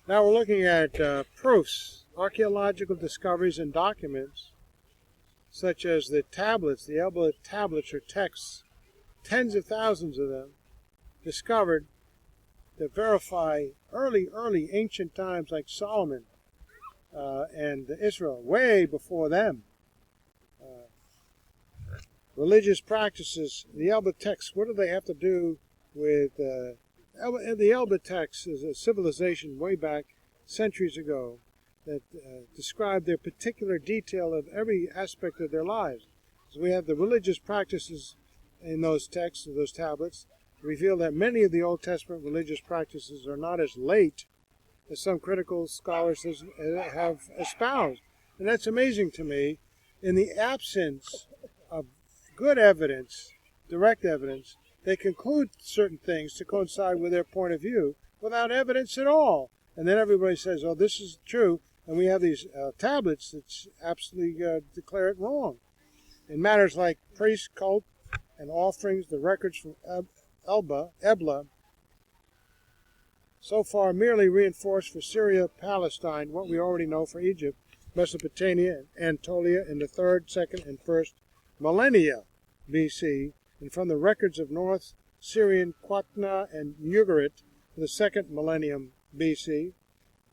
Now we're looking at proofs, archaeological discoveries and documents, such as the tablets, the Elba tablets or texts, tens of thousands of them, discovered that verify early ancient times like Solomon and Israel, way before them. Religious practices, the Elba texts, what do they have to do with the Elba text is a civilization way back centuries ago that described their particular detail of every aspect of their lives. So we have the religious practices in those texts, those tablets, reveal that many of the Old Testament religious practices are not as late as some critical scholars have espoused. And that's amazing to me. In the absence of good evidence, direct evidence, they conclude certain things to coincide with their point of view without evidence at all. And then everybody says, oh, this is true. And we have these tablets that absolutely declare it wrong. In matters like priest cult and offerings, the records from Ebla, so far merely reinforce for Syria, Palestine, what we already know for Egypt, Mesopotamia, and Anatolia in the 3rd, 2nd, and 1st millennia BC, and from the records of North Syrian Qatna and Ugarit for the 2nd millennium BC,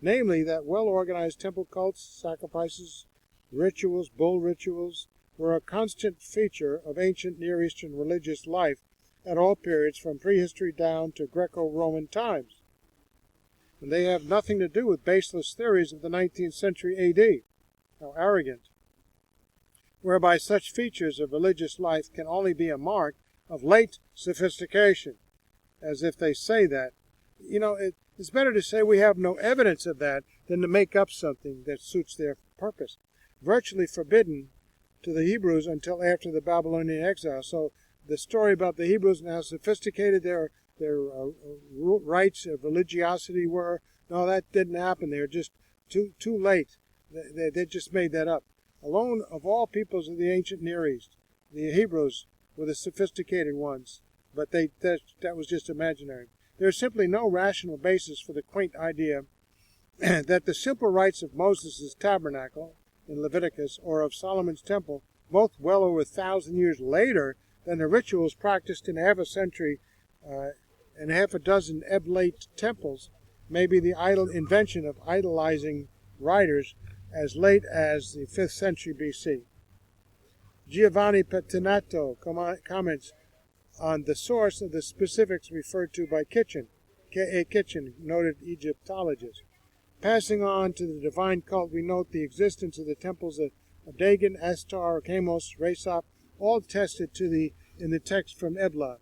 namely that well-organized temple cults, sacrifices, rituals, bull rituals, were a constant feature of ancient Near Eastern religious life at all periods from prehistory down to Greco-Roman times. And they have nothing to do with baseless theories of the 19th century AD. How arrogant. Whereby such features of religious life can only be a mark of late sophistication, as if they say that. You know, it's better to say we have no evidence of that than to make up something that suits their purpose. Virtually forbidden to the Hebrews until after the Babylonian exile. So the story about the Hebrews and how sophisticated their rites of religiosity were, no, that didn't happen. They were just too late. They just made that up. Alone of all peoples of the ancient Near East, the Hebrews were the sophisticated ones, but that was just imaginary. There is simply no rational basis for the quaint idea that the simple rites of Moses' tabernacle in Leviticus or of Solomon's temple, both well over 1,000 years later than the rituals practiced in half a century and half a dozen Eblate temples, may be the idle invention of idolizing writers as late as the 5th century BC. Giovanni Pettinato comments on the source of the specifics referred to by Kitchen, K.A. Kitchen, noted Egyptologist. Passing on to the divine cult, we note the existence of the temples of Dagon, Astar, Chamos, Resop, all attested in the text from Ebla.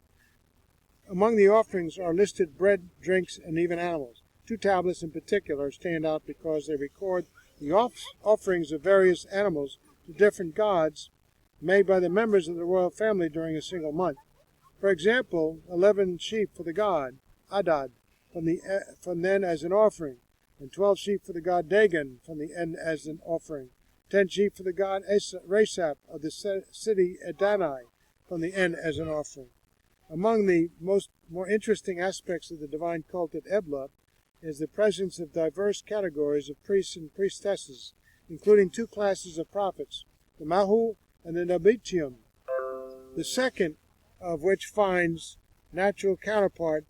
Among the offerings are listed bread, drinks, and even animals. 2 tablets in particular stand out because they record the offerings of various animals to different gods made by the members of the royal family during a single month. For example, 11 sheep for the god Adad from then as an offering, and 12 sheep for the god Dagon from the end as an offering, 10 sheep for the god Resap of the city Adonai from the end as an offering. Among the more interesting aspects of the divine cult at Ebla is the presence of diverse categories of priests and priestesses, including 2 classes of prophets, the Mahu and the Nabitium, the second of which finds natural counterpart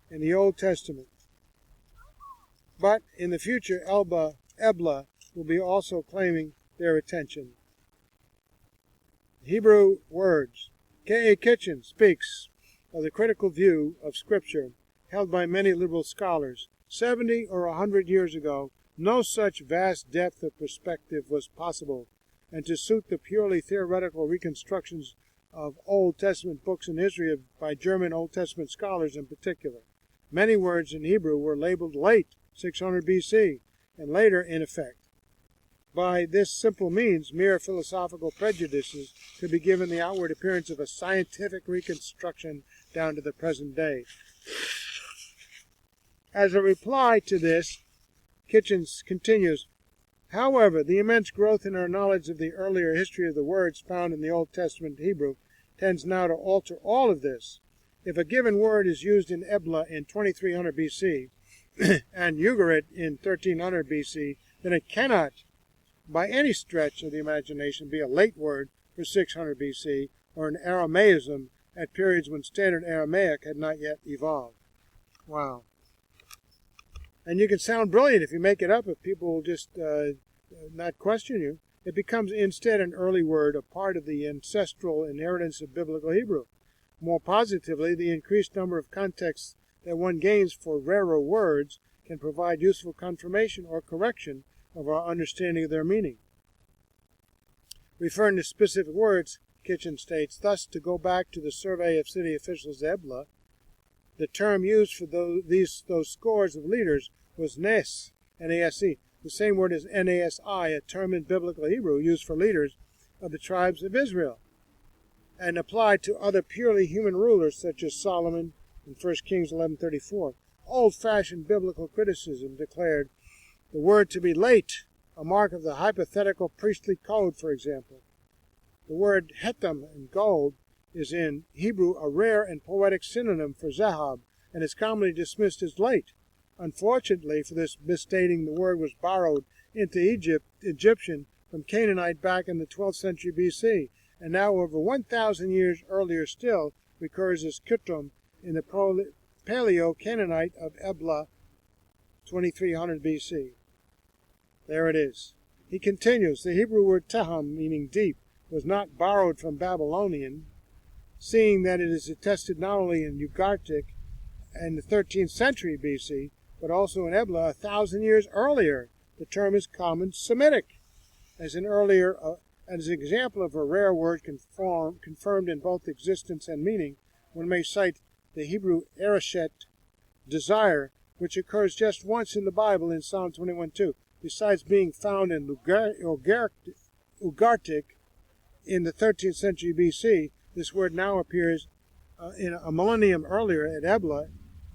in the Old Testament. But in the future, Ebla will be also claiming their attention. Hebrew words. K.A. Kitchen speaks of the critical view of Scripture held by many liberal scholars. 70 or 100 years ago, no such vast depth of perspective was possible, and to suit the purely theoretical reconstructions of Old Testament books in history by German Old Testament scholars in particular. Many words in Hebrew were labeled late, 600 BC, and later in effect. By this simple means, mere philosophical prejudices could be given the outward appearance of a scientific reconstruction down to the present day. As a reply to this, Kitchens continues, however, the immense growth in our knowledge of the earlier history of the words found in the Old Testament Hebrew tends now to alter all of this. If a given word is used in Ebla in 2300 BC, and Ugarit in 1300 BC, then it cannot, by any stretch of the imagination, be a late word for 600 BC or an Aramaism at periods when standard Aramaic had not yet evolved. Wow. And you can sound brilliant if you make it up, if people will just not question you. It becomes instead an early word, a part of the ancestral inheritance of biblical Hebrew. More positively, the increased number of contexts that one gains for rarer words can provide useful confirmation or correction of our understanding of their meaning. Referring to specific words, Kitchen states, thus, to go back to the survey of city officials Ebla, the term used for those scores of leaders was Nes, N-A-S-E, the same word as N-A-S-I, a term in biblical Hebrew used for leaders of the tribes of Israel, and applied to other purely human rulers such as Solomon in 1 Kings 11:34. Old-fashioned biblical criticism declared the word to be late, a mark of the hypothetical priestly code, for example. The word hetam in gold is in Hebrew a rare and poetic synonym for zahab, and is commonly dismissed as late. Unfortunately for this misstating, the word was borrowed into Egyptian from Canaanite back in the 12th century BC, and now over 1,000 years earlier still recurs as kutum in the Paleo-Canaanite of Ebla, 2300 BC. There it is. He continues, the Hebrew word teham, meaning deep, was not borrowed from Babylonian, seeing that it is attested not only in Ugartic in the 13th century BC, but also in Ebla 1,000 years earlier. The term is common Semitic. As an example of a rare word confirmed in both existence and meaning, one may cite the Hebrew ereshet, desire, which occurs just once in the Bible in Psalm 21:2. Besides being found in Ugartic in the 13th century BC, this word now appears in a millennium earlier at Ebla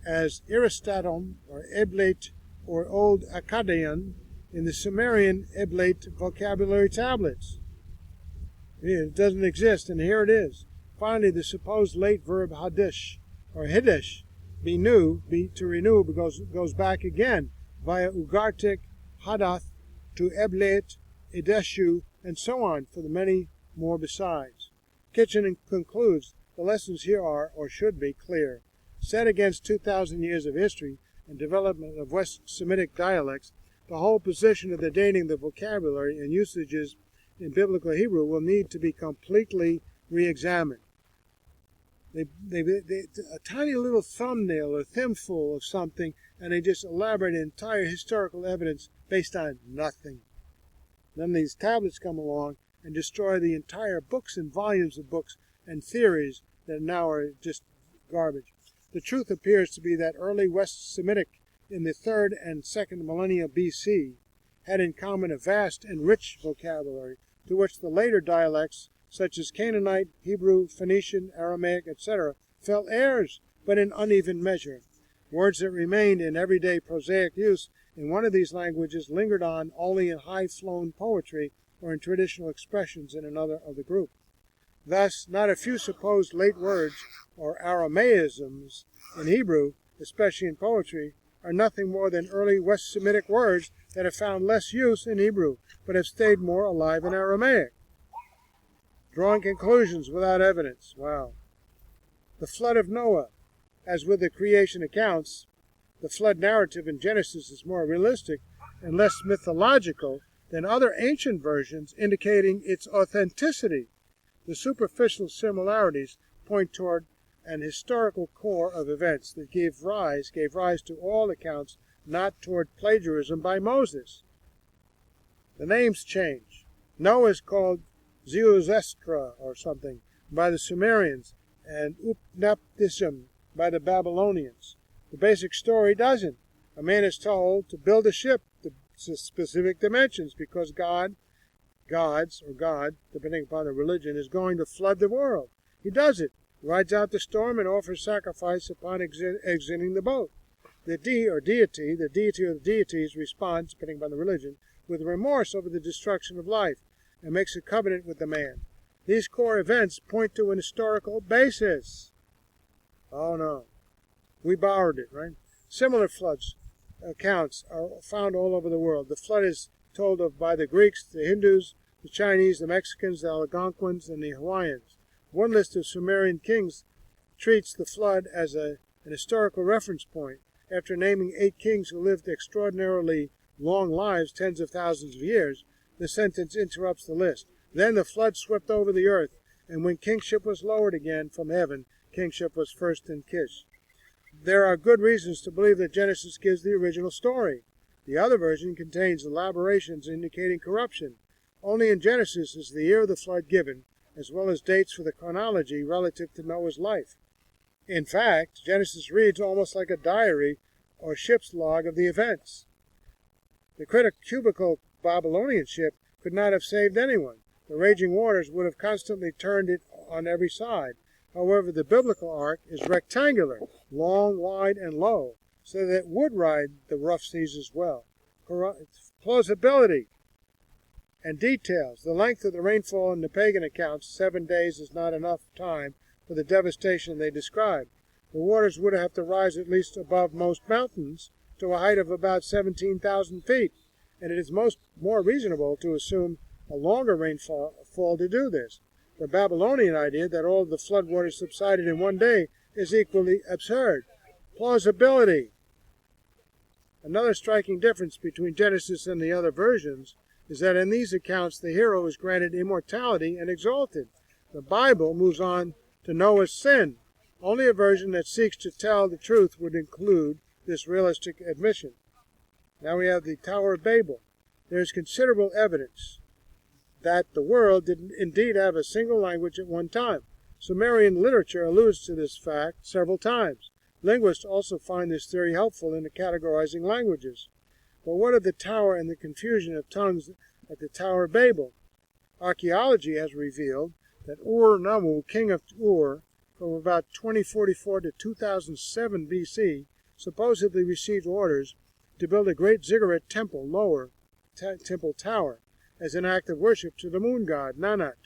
as Iristatum or Eblet or Old Akkadian in the Sumerian Eblet vocabulary tablets. It doesn't exist, and here it is. Finally, the supposed late verb hadish or hiddish, be to renew, goes back again via Ugartic, Hadath, to Eblet, Edeshu, and so on, for the many more besides. Kitchen concludes, the lessons here are, or should be, clear. Set against 2,000 years of history and development of West Semitic dialects, the whole position of the dating of the vocabulary and usages in biblical Hebrew will need to be completely re-examined. A tiny little thumbnail or thimble of something, and they just elaborate entire historical evidence based on nothing. Then these tablets come along and destroy the entire books and volumes of books and theories that now are just garbage. The truth appears to be that early West Semitic in the 3rd and 2nd millennia BC had in common a vast and rich vocabulary to which the later dialects, such as Canaanite, Hebrew, Phoenician, Aramaic, etc., fell heirs, but in uneven measure. Words that remained in everyday prosaic use in one of these languages lingered on only in high-flown poetry or in traditional expressions in another of the group. Thus, not a few supposed late words or Aramaisms in Hebrew, especially in poetry, are nothing more than early West Semitic words that have found less use in Hebrew, but have stayed more alive in Aramaic. Drawing conclusions without evidence. Wow. The flood of Noah. As with the creation accounts, the flood narrative in Genesis is more realistic and less mythological than other ancient versions, indicating its authenticity. The superficial similarities point toward an historical core of events that gave rise to all accounts, not toward plagiarism by Moses. The names change. Noah is called Zeuzestra or something by the Sumerians and Upnaptism by the Babylonians. The basic story doesn't. A man is told to build a ship to specific dimensions because God, depending upon the religion, is going to flood the world. He does it, rides out the storm, and offers sacrifice upon exiting the boat. The deity or the deities responds, depending upon the religion, with remorse over the destruction of life, and makes a covenant with the man. These core events point to an historical basis. Oh no. We borrowed it, right? Similar floods accounts are found all over the world. The flood is told of by the Greeks, the Hindus, the Chinese, the Mexicans, the Algonquins, and the Hawaiians. One list of Sumerian kings treats the flood as an historical reference point. After naming 8 kings who lived extraordinarily long lives, tens of thousands of years, the sentence interrupts the list. Then the flood swept over the earth, and when kingship was lowered again from heaven, kingship was first in Kish. There are good reasons to believe that Genesis gives the original story. The other version contains elaborations indicating corruption. Only in Genesis is the year of the flood given, as well as dates for the chronology relative to Noah's life. In fact, Genesis reads almost like a diary or ship's log of the events. The cubical Babylonian ship could not have saved anyone. The raging waters would have constantly turned it on every side. However, the biblical ark is rectangular, long, wide, and low, so that it would ride the rough seas as well. Plausibility and details. The length of the rainfall in the pagan accounts, 7 days, is not enough time for the devastation they describe. The waters would have to rise at least above most mountains to a height of about 17,000 feet, and it is more reasonable to assume a longer rainfall to do this. The Babylonian idea that all of the flood waters subsided in 1 day is equally absurd. Plausibility. Another striking difference between Genesis and the other versions is that in these accounts the hero is granted immortality and exalted. The Bible moves on to Noah's sin. Only a version that seeks to tell the truth would include this realistic admission. Now we have the Tower of Babel. There is considerable evidence that the world did indeed have a single language at one time. Sumerian literature alludes to this fact several times. Linguists also find this theory helpful in categorizing languages. But what of the tower and the confusion of tongues at the Tower of Babel? Archaeology has revealed that Ur-Nammu, king of Ur, from about 2044 to 2007 BC, supposedly received orders to build a great ziggurat temple temple tower, as an act of worship to the moon god, Nanat.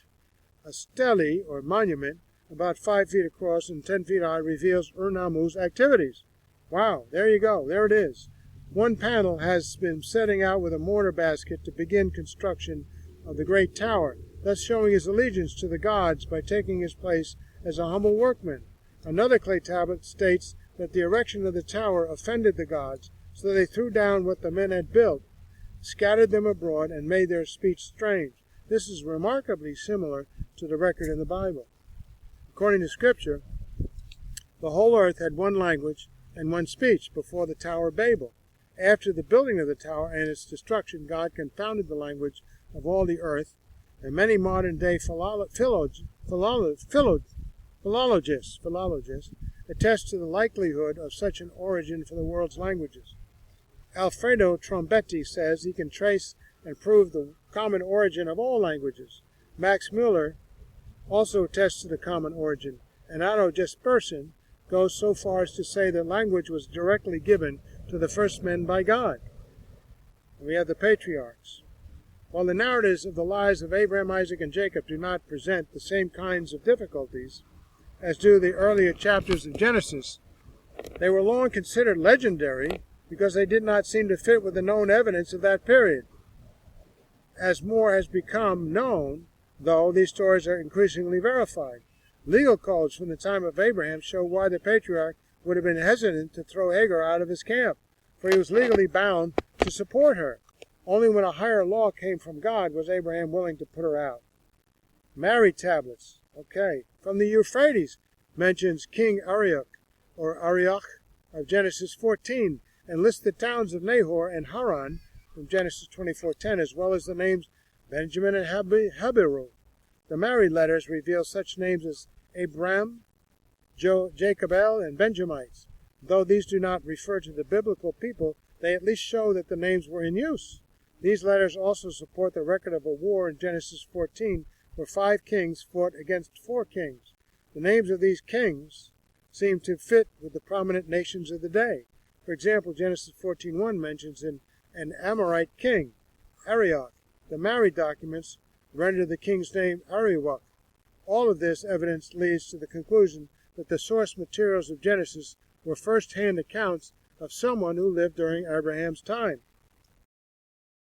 A stele, or monument, about 5 feet across and 10 feet high, reveals Ur-Nammu's activities. Wow, there you go, there it is. One panel has been setting out with a mortar basket to begin construction of the great tower, thus showing his allegiance to the gods by taking his place as a humble workman. Another clay tablet states that the erection of the tower offended the gods, so they threw down what the men had built, scattered them abroad, and made their speech strange. This is remarkably similar to the record in the Bible. According to Scripture, the whole earth had one language and one speech before the Tower of Babel. After the building of the tower and its destruction, God confounded the language of all the earth, and many modern-day philologists attest to the likelihood of such an origin for the world's languages. Alfredo Trombetti says he can trace and prove the common origin of all languages. Max Muller also attests to the common origin, and Otto Jespersen goes so far as to say that language was directly given to the first men by God. We have the patriarchs. While the narratives of the lives of Abraham, Isaac, and Jacob do not present the same kinds of difficulties as do the earlier chapters of Genesis, they were long considered legendary because they did not seem to fit with the known evidence of that period. As more has become known, though, these stories are increasingly verified. Legal codes from the time of Abraham show why the patriarch would have been hesitant to throw Hagar out of his camp, for he was legally bound to support her. Only when a higher law came from God was Abraham willing to put her out. Married tablets. Okay. From the Euphrates mentions King Arioch, or Arioch, of Genesis 14, and lists the towns of Nahor and Haran from Genesis 24:10, as well as the names Benjamin and Heberu. The married letters reveal such names as Abram, Jacobel, and Benjamites. Though these do not refer to the biblical people, they at least show that the names were in use. These letters also support the record of a war in Genesis 14, where 5 kings fought against 4 kings. The names of these kings seem to fit with the prominent nations of the day. For example, Genesis 14:1 mentions an Amorite king, Arioch. The married documents render the king's name Ariwak. All of this evidence leads to the conclusion that the source materials of Genesis were first-hand accounts of someone who lived during Abraham's time.